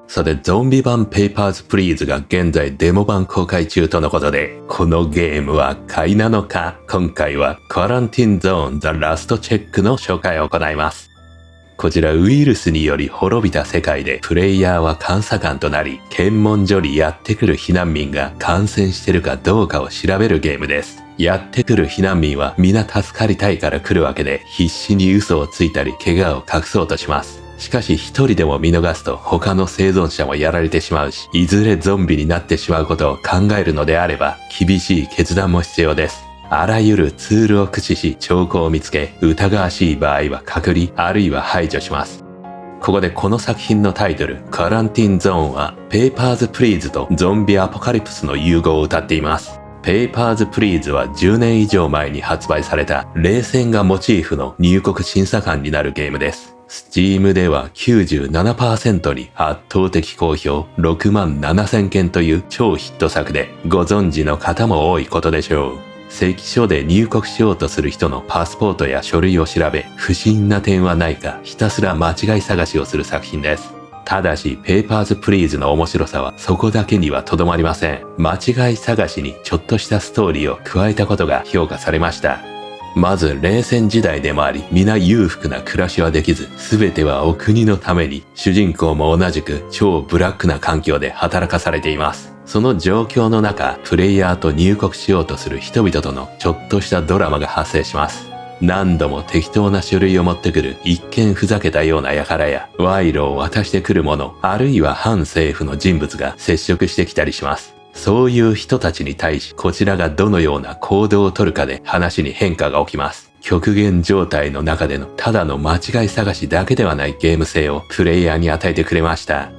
さて、ゾンビ版ペーパーズプリーズが現在デモ版公開中とのことで、このゲームは買いなのか、今回はクアランティンゾーンザラストチェックの紹介を行います。こちらウイルスにより滅びた世界でプレイヤーは監査官となり、検問所にやってくる避難民が感染してるかどうかを調べるゲームです。やってくる避難民は皆助かりたいから来るわけで、必死に嘘をついたり怪我を隠そうとします。しかし一人でも見逃すと他の生存者もやられてしまうし、いずれゾンビになってしまうことを考えるのであれば、厳しい決断も必要です。あらゆるツールを駆使し兆候を見つけ、疑わしい場合は隔離あるいは排除します。ここでこの作品のタイトル、カランティンゾーンは、ペーパーズプリーズとゾンビアポカリプスの融合を謳っています。ペーパーズプリーズは10年以上前に発売された冷戦がモチーフの入国審査官になるゲームです。Steam では 97% に圧倒的好評、67000件という超ヒット作で、ご存知の方も多いことでしょう。関所で入国しようとする人のパスポートや書類を調べ、不審な点はないかひたすら間違い探しをする作品です。ただし、ペーパーズプリーズの面白さはそこだけにはとどまりません。間違い探しにちょっとしたストーリーを加えたことが評価されました。まず冷戦時代でもあり、皆裕福な暮らしはできず、全てはお国のために、主人公も同じく超ブラックな環境で働かされています。その状況の中、プレイヤーと入国しようとする人々とのちょっとしたドラマが発生します。何度も適当な書類を持ってくる一見ふざけたような輩や、賄賂を渡してくる者、あるいは反政府の人物が接触してきたりします。そういう人たちに対し、こちらがどのような行動をとるかで話に変化が起きます。極限状態の中でのただの間違い探しだけではないゲーム性をプレイヤーに与えてくれました。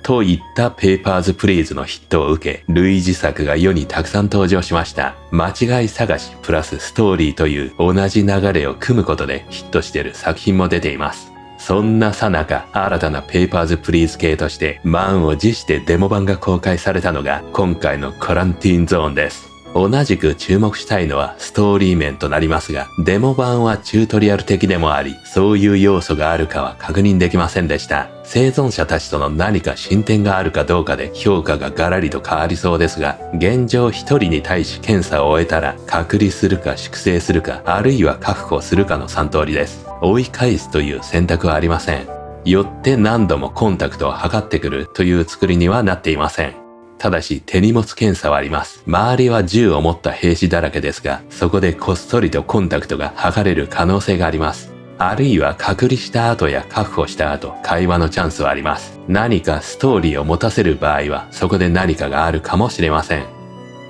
といったペーパーズプリーズのヒットを受け、類似作が世にたくさん登場しました。間違い探しプラスストーリーという同じ流れを組むことでヒットしている作品も出ています。そんなさなか、新たなペーパーズプリーズ系として満を持してデモ版が公開されたのが今回のカランティーンゾーンです。同じく注目したいのはストーリー面となりますが、デモ版はチュートリアル的でもあり、そういう要素があるかは確認できませんでした。生存者たちとの何か進展があるかどうかで評価がガラリと変わりそうですが、現状一人に対し検査を終えたら隔離するか粛清するか、あるいは確保するかの3通りです。追い返すという選択はありません。よって何度もコンタクトを測ってくるという作りにはなっていません。ただし手荷物検査はあります。周りは銃を持った兵士だらけですが、そこでこっそりとコンタクトが測れる可能性があります。あるいは隔離した後や確保した後、会話のチャンスはあります。何かストーリーを持たせる場合は、そこで何かがあるかもしれません。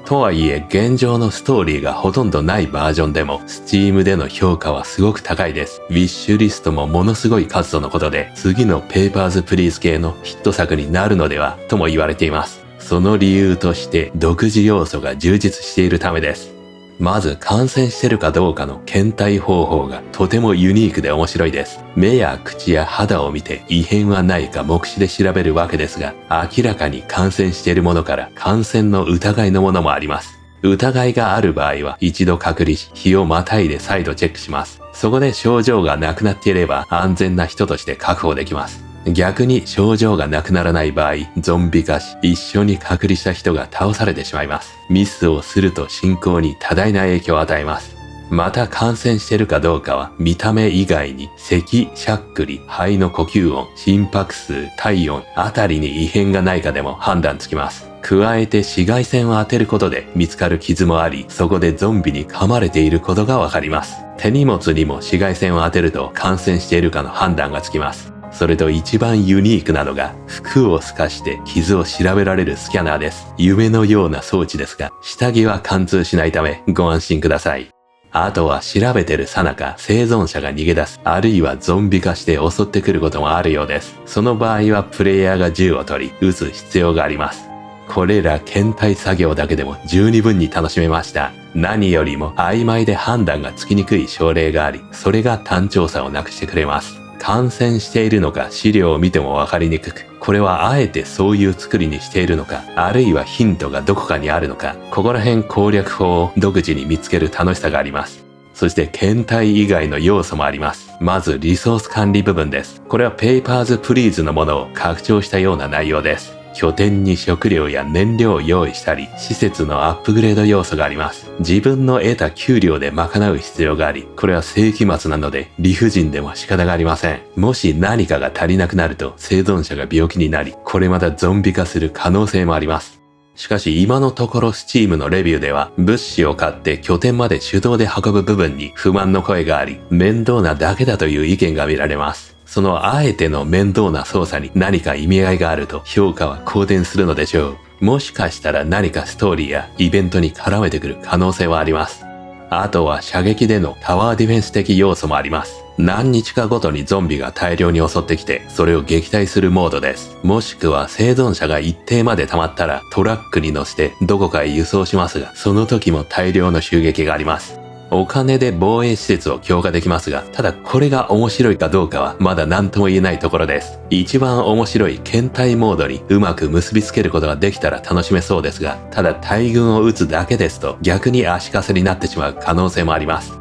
とはいえ、現状のストーリーがほとんどないバージョンでも、Steam での評価はすごく高いです。ウィッシュリストもものすごい数とのことで、次のペーパーズプリーズ系のヒット作になるのでは、とも言われています。その理由として独自要素が充実しているためです。まず感染してるかどうかの検体方法がとてもユニークで面白いです。目や口や肌を見て異変はないか目視で調べるわけですが、明らかに感染しているものから感染の疑いのものもあります。疑いがある場合は一度隔離し、日をまたいで再度チェックします。そこで症状がなくなっていれば安全な人として確保できます。逆に症状がなくならない場合、ゾンビ化し、一緒に隔離した人が倒されてしまいます。ミスをすると進行に多大な影響を与えます。また感染しているかどうかは、見た目以外に咳、しゃっくり、肺の呼吸音、心拍数、体温あたりに異変がないかでも判断つきます。加えて紫外線を当てることで見つかる傷もあり、そこでゾンビに噛まれていることがわかります。手荷物にも紫外線を当てると感染しているかの判断がつきます。それと一番ユニークなのが、服を透かして傷を調べられるスキャナーです。夢のような装置ですが、下着は貫通しないためご安心ください。あとは調べてる最中、生存者が逃げ出す、あるいはゾンビ化して襲ってくることもあるようです。その場合はプレイヤーが銃を取り、撃つ必要があります。これら検体作業だけでも十二分に楽しめました。何よりも曖昧で判断がつきにくい症例があり、それが単調さをなくしてくれます。感染しているのか資料を見てもわかりにくく、これはあえてそういう作りにしているのか、あるいはヒントがどこかにあるのか、ここら辺攻略法を独自に見つける楽しさがあります。そして検体以外の要素もあります。まずリソース管理部分です。これはペーパーズプリーズのものを拡張したような内容です。拠点に食料や燃料を用意したり、施設のアップグレード要素があります。自分の得た給料で賄う必要があり、これは世紀末なので理不尽でも仕方がありません。もし何かが足りなくなると生存者が病気になり、これまたゾンビ化する可能性もあります。しかし今のところ Steam のレビューでは物資を買って拠点まで手動で運ぶ部分に不満の声があり、面倒なだけだという意見が見られます。そのあえての面倒な操作に何か意味合いがあると評価は好転するのでしょう。もしかしたら何かストーリーやイベントに絡めてくる可能性はあります。あとは射撃でのタワーディフェンス的要素もあります。何日かごとにゾンビが大量に襲ってきて、それを撃退するモードです。もしくは生存者が一定まで溜まったらトラックに乗せてどこかへ輸送しますが、その時も大量の襲撃があります。お金で防衛施設を強化できますが、ただこれが面白いかどうかはまだ何とも言えないところです。一番面白い検体モードにうまく結びつけることができたら楽しめそうですが、ただ大軍を撃つだけですと逆に足かせになってしまう可能性もあります。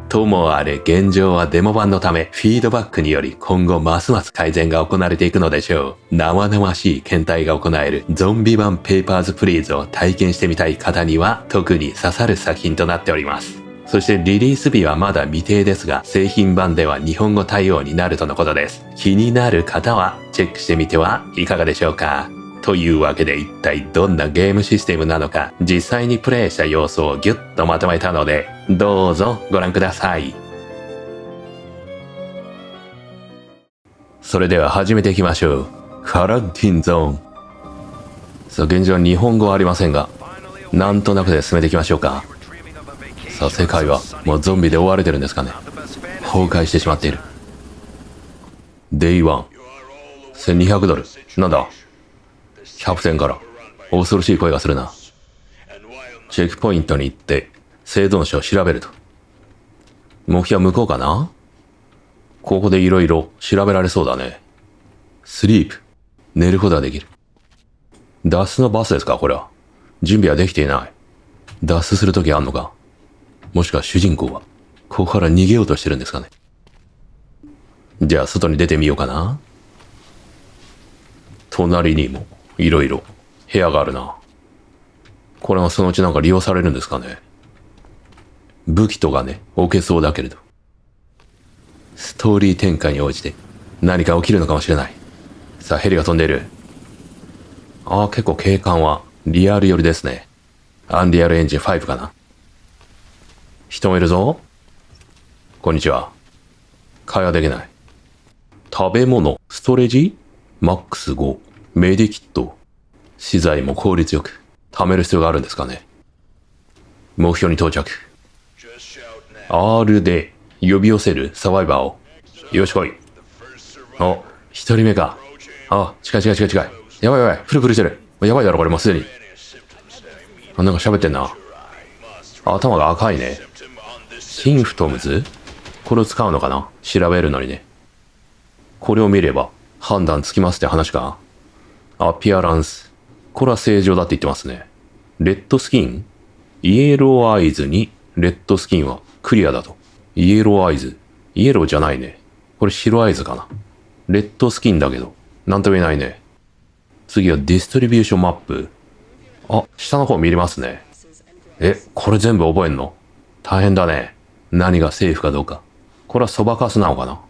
ともあれ現状はデモ版のためフィードバックにより今後ますます改善が行われていくのでしょう。生々しい検体が行えるゾンビ版ペーパーズプリーズを体験してみたい方には特に刺さる作品となっております。そしてリリース日はまだ未定ですが、製品版では日本語対応になるとのことです。気になる方はチェックしてみてはいかがでしょうか。というわけで一体どんなゲームシステムなのか、実際にプレイした様子をギュッとまとめたので、どうぞご覧ください。それでは始めていきましょう。カランティンゾーン。さあ現状は日本語はありませんが、なんとなくで進めていきましょうか。さあ世界はもうゾンビで追われてるんですかね。崩壊してしまっている。デイ1 1200ドル。なんだキャプテンから恐ろしい声がするな。チェックポイントに行って生存者を調べると。目標は向こうかな。ここでいろいろ調べられそうだね。スリープ。寝ることができる。脱出のバスですかこれは。準備はできていない。脱出するときあんのか。もしくは主人公はここから逃げようとしてるんですかね。じゃあ外に出てみようかな。隣にもいろいろ部屋があるな。これはそのうちなんか利用されるんですかね。武器とかね置けそうだけれど、ストーリー展開に応じて何か起きるのかもしれない。さあヘリが飛んでいる。ああ結構景観はリアル寄りですね。アンリアルエンジン5かな。人もいるぞ。こんにちは。会話できない。食べ物、ストレージマックス5、メディキット。資材も効率よく貯める必要があるんですかね。目標に到着。R で呼び寄せるサバイバーを。よし来い。お、一人目か。あ、近い。やばい。フルフルしてる。やばいだろこれもうすでに。あ、なんか喋ってんな。頭が赤いね。シンフトムズ？これを使うのかな？調べるのにね。これを見れば判断つきますって話か。アピアランス。これは正常だって言ってますね。レッドスキン？イエローアイズにレッドスキンはクリアだと。イエローアイズ。イエローじゃないね。これ白アイズかな。レッドスキンだけど、なんとも言えないね。次はディストリビューションマップ。あ、下の方見れますね。これ全部覚えんの？大変だね。何がセーフかどうか。これはそばかすなのかな。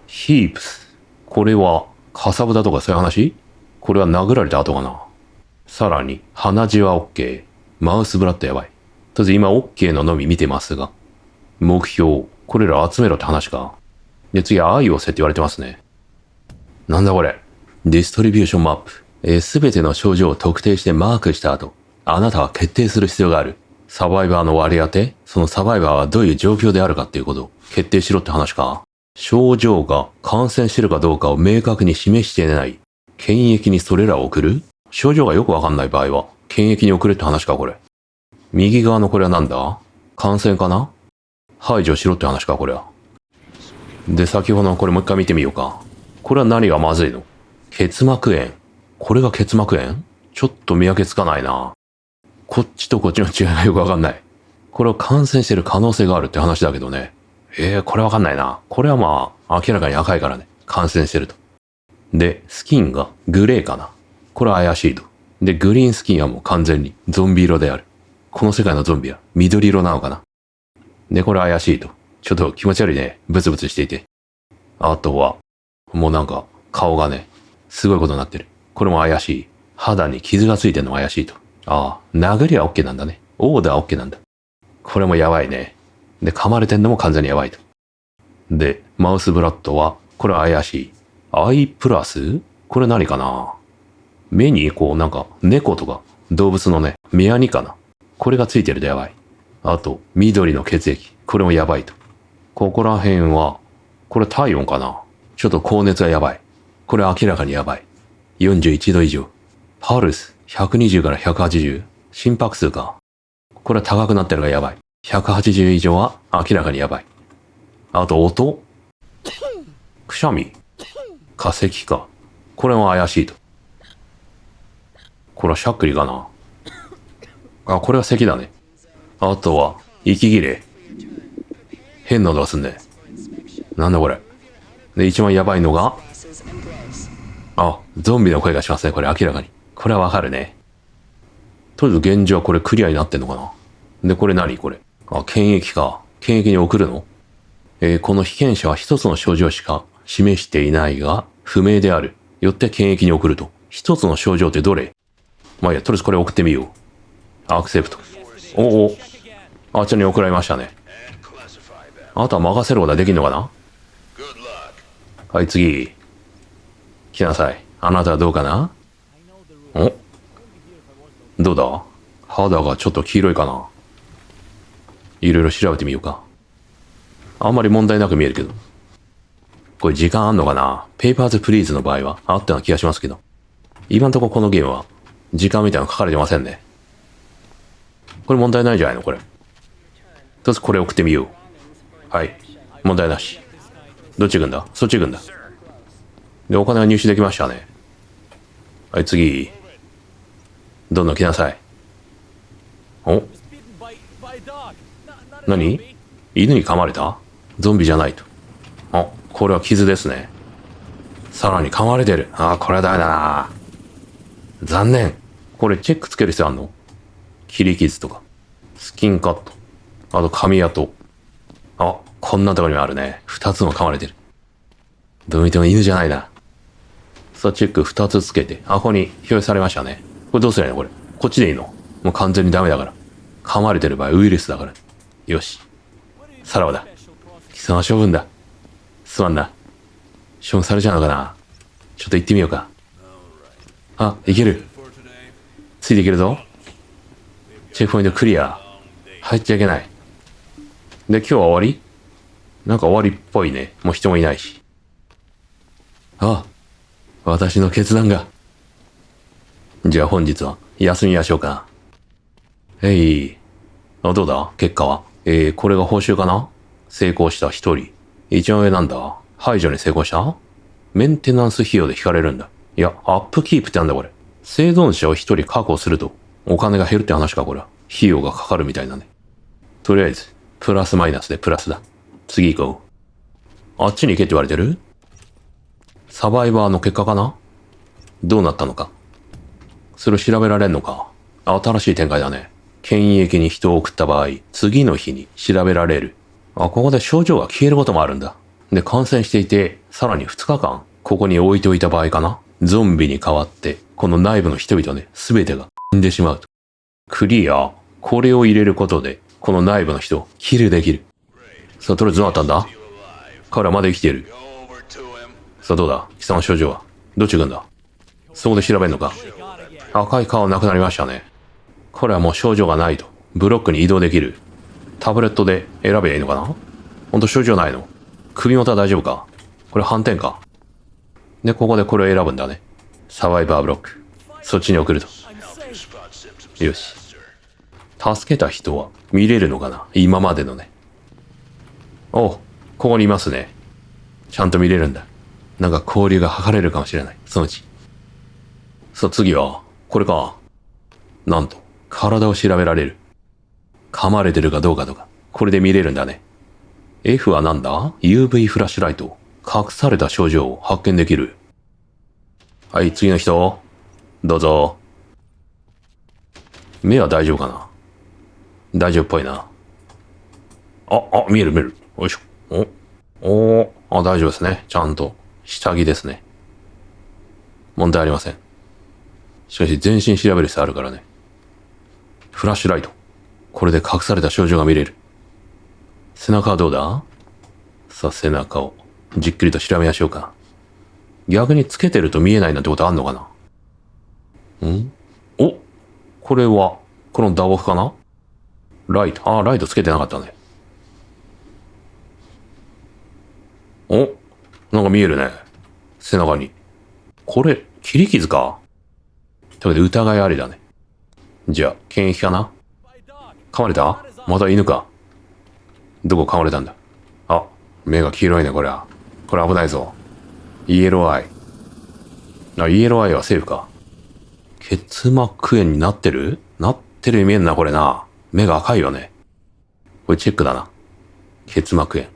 ヒープス。これはかさぶたとかそういう話？これは殴られた後かな。さらに鼻血は OK。マウスブラッドやばい。とりあえず今 OK ののみ見てますが。目標。これら集めろって話か。で次は愛をせって言われてますね。なんだこれ。ディストリビューションマップ。すべての症状を特定してマークした後、あなたは決定する必要がある。サバイバーの割り当て、そのサバイバーはどういう状況であるかっていうことを決定しろって話か。症状が感染してるかどうかを明確に示していない。検疫にそれらを送る？症状がよくわかんない場合は、検疫に送れって話かこれ。右側のこれはなんだ？感染かな？排除しろって話かこれは。で、先ほどのこれもう一回見てみようか。これは何がまずいの？結膜炎。これが結膜炎？ちょっと見分けつかないな。こっちとこっちの違いがよくわかんない。これを感染してる可能性があるって話だけどね。これわかんないな。これはまあ、明らかに赤いからね。感染してると。で、スキンがグレーかな。これは怪しいと。で、グリーンスキンはもう完全にゾンビ色である。この世界のゾンビは緑色なのかな。で、これ怪しいと。ちょっと気持ち悪いね。ブツブツしていて。あとは、もうなんか、顔がね、すごいことになってる。これも怪しい。肌に傷がついてるのも怪しいと。ああ、殴りは OK なんだね。オーダーは OK なんだ。これもやばいね。で、噛まれてんのも完全にやばいと。で、マウスブラッドは、これは怪しい。アイプラスこれ何かな。目にこうなんか猫とか動物のね、目やにかな。これがついてるとやばい。あと、緑の血液。これもやばいと。ここら辺は、これ体温かな。ちょっと高熱がやばい。これ明らかにやばい。41度以上。パルス、120から180。心拍数か。これは高くなってるがやばい。180以上は明らかにやばい。あと音くしゃみ化石か。これも怪しいと。これはしゃっくりかな。あ、これは咳だね。あとは、息切れ。変な音がすんね。なんだこれ。で、一番やばいのが、あ、ゾンビの声がしますね。これ明らかに。これはわかるね。とりあえず現状はこれクリアになってんのかな。で、これ何これ。あ、検疫か。検疫に送るの？この被験者は一つの症状しか示していないが、不明である。よって検疫に送ると。一つの症状ってどれ？まあいいや、とりあえずこれ送ってみよう。アクセプト。おお。あっちに送られましたね。あとは任せることはできんのかな？はい、次。来なさい。あなたはどうかな？お？どうだ？肌がちょっと黄色いかな？いろいろ調べてみようか。あんまり問題なく見えるけど。これ時間あんのかな？ペーパーズプリーズの場合はあったような気がしますけど。今んとここのゲームは時間みたいなの書かれてませんね。これ問題ないんじゃないのこれ。とりあえずこれ送ってみよう。はい。問題なし。どっち行くんだ？そっち行くんだ。で、お金が入手できましたね。はい、次。どんどん来なさい。お？何？犬に噛まれた？ゾンビじゃないと。あ、これは傷ですね。さらに噛まれてる。あ、これはダメだな。残念。これチェックつける必要あんの？切り傷とか。スキンカット。あと髪跡。あ、こんなところにもあるね。二つも噛まれてる。どう見ても犬じゃないな。さあ、チェック二つつけて。あ、ここに表示されましたね。これどうすりゃいいのこれ。こっちでいいの？もう完全にダメだから。噛まれてる場合ウイルスだから。よし。さらばだ。貴様処分だ。すまんな。処分されちゃうのかな？ちょっと行ってみようか。あ、いける。ついていけるぞ。チェックポイントクリア。入っちゃいけない。で、今日は終わり？なんか終わりっぽいね。もう人もいないし。あ、私の決断が。じゃあ本日は休みましょうか。あ、どうだ結果は。これが報酬かな？成功した一人。一番上なんだ。排除に成功した？メンテナンス費用で引かれるんだ。いや、アップキープってなんだこれ。生存者を一人確保すると、お金が減るって話かこれは。費用がかかるみたいだね。とりあえず、プラスマイナスでプラスだ。次行こう。あっちに行けって言われてる？サバイバーの結果かな？どうなったのか。それを調べられんのか。新しい展開だね。検疫に人を送った場合、次の日に調べられる。あ、ここで症状が消えることもあるんだ。で、感染していて、さらに2日間、ここに置いておいた場合かな。ゾンビに変わって、この内部の人々ね、すべてが死んでしまうと。クリア。これを入れることで、この内部の人をキルできる。さあ、とりあえずどうなったんだ？彼はまだ生きている。さあ、どうだ貴様の症状は。どっち行くんだ？そこで調べんのか。赤い顔なくなりましたね。彼はもう症状がないと。ブロックに移動できる。タブレットで選べばいいのかな？ほんと症状ないの？首元は大丈夫か？これ反転か。で、ここでこれを選ぶんだね。サバイバーブロック。そっちに送ると。よし。助けた人は見れるのかな？今までのね。お、ここにいますね。ちゃんと見れるんだ。なんか交流が図れるかもしれない。そのうち。さあ次は、これか。なんと、体を調べられる。噛まれてるかどうかとか、これで見れるんだね。F はなんだ？ UV フラッシュライト。隠された症状を発見できる。はい、次の人。どうぞ。目は大丈夫かな？大丈夫っぽいな。見える。よいしょ。大丈夫ですね。ちゃんと。下着ですね。問題ありません。しかし全身調べる必要あるからね。フラッシュライト。これで隠された症状が見れる。背中はどうだ？さあ、背中をじっくりと調べましょうか。逆につけてると見えないなんてことあんのかな？これは、この打撲かな？ライト。ライトつけてなかったね。なんか見えるね。背中に。これ、切り傷か？というわけで疑いありだね。じゃあ、検疫かな？噛まれた？また犬か。どこ噛まれたんだ？目が黄色いね、これは。これ危ないぞ。イエローアイ。イエローアイはセーフか。結膜炎になってるように見えんな、これな。目が赤いよね。これチェックだな。結膜炎。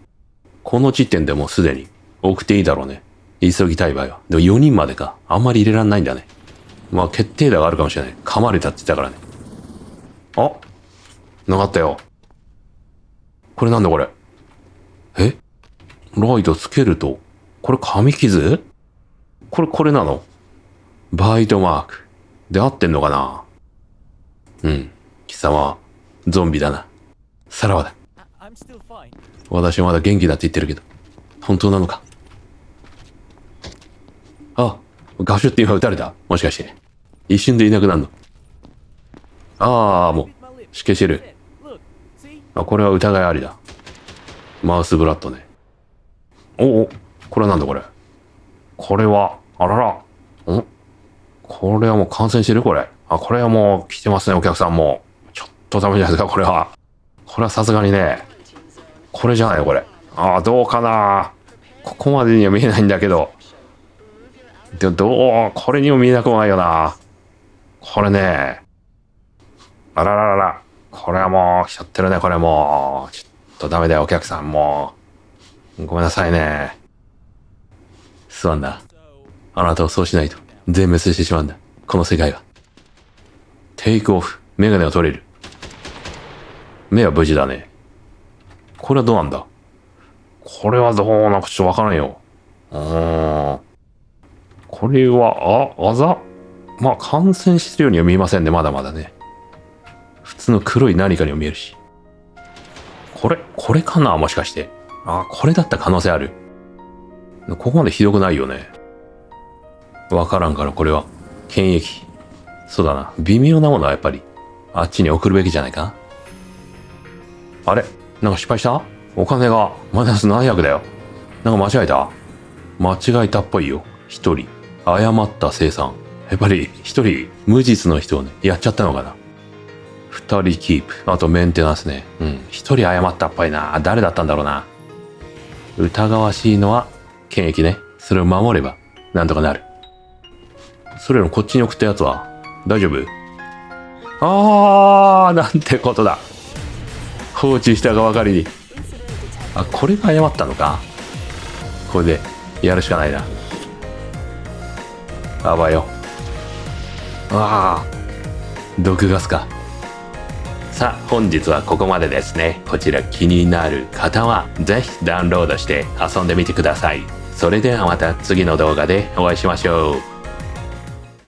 この時点でもうすでに送っていいだろうね。急ぎたい場合は。でも4人までか。あんまり入れらんないんだね。まあ決定打があるかもしれない。噛まれたって言ったからね。なかったよ。これなんだこれ。ライトつけると、これ噛み傷？これなの？バイトマーク。で合ってんのかな？貴様はゾンビだな。さらばだ。私はまだ元気だって言ってるけど、本当なのか？ガシュって今撃たれた？もしかして。一瞬でいなくなるの？もう、しけしてる。これは疑いありだ。マウスブラッドね。これはなんだこれ。これは、あらら。これはもう感染してるこれ。これはもう来てますね、お客さんも。ちょっとダメじゃないですか、これは。これはさすがにね。これじゃないよ、これ。どうかな。ここまでには見えないんだけど。でもこれにも見えなくもないよな。これね。あらららら。これはもう来ちゃってるね、これもう。ちょっとダメだよ、お客さんもう。ごめんなさいね。すまんな。あなたをそうしないと全滅してしまうんだ。この世界は。テイクオフ。メガネが取れる。目は無事だね。これはどうなんだ？これはどうなんかちょっとわからんよ。これは、あざ？まあ、感染してるようには見えませんね。まだまだね。普通の黒い何かにも見えるし。これかな？もしかして。これだった可能性ある。ここまでひどくないよね。わからんからこれは。検疫。そうだな。微妙なものはやっぱり、あっちに送るべきじゃないか？あれ？なんか失敗した？お金がマイナス700だよ。なんか間違えた？間違えたっぽいよ。一人。誤った生産。やっぱり一人無実の人をね、やっちゃったのかな。二人キープ。あとメンテナンスね。一人誤ったっぽいな。誰だったんだろうな。疑わしいのは検疫ね。それを守ればなんとかなる。それよりもこっちに送ったやつは大丈夫？なんてことだ。放置したがばかりに。これが誤ったのか。これでやるしかないな。よ。毒ガスか。さあ、本日はここまでですね。こちら気になる方はぜひダウンロードして遊んでみてください。それではまた次の動画でお会いしましょう。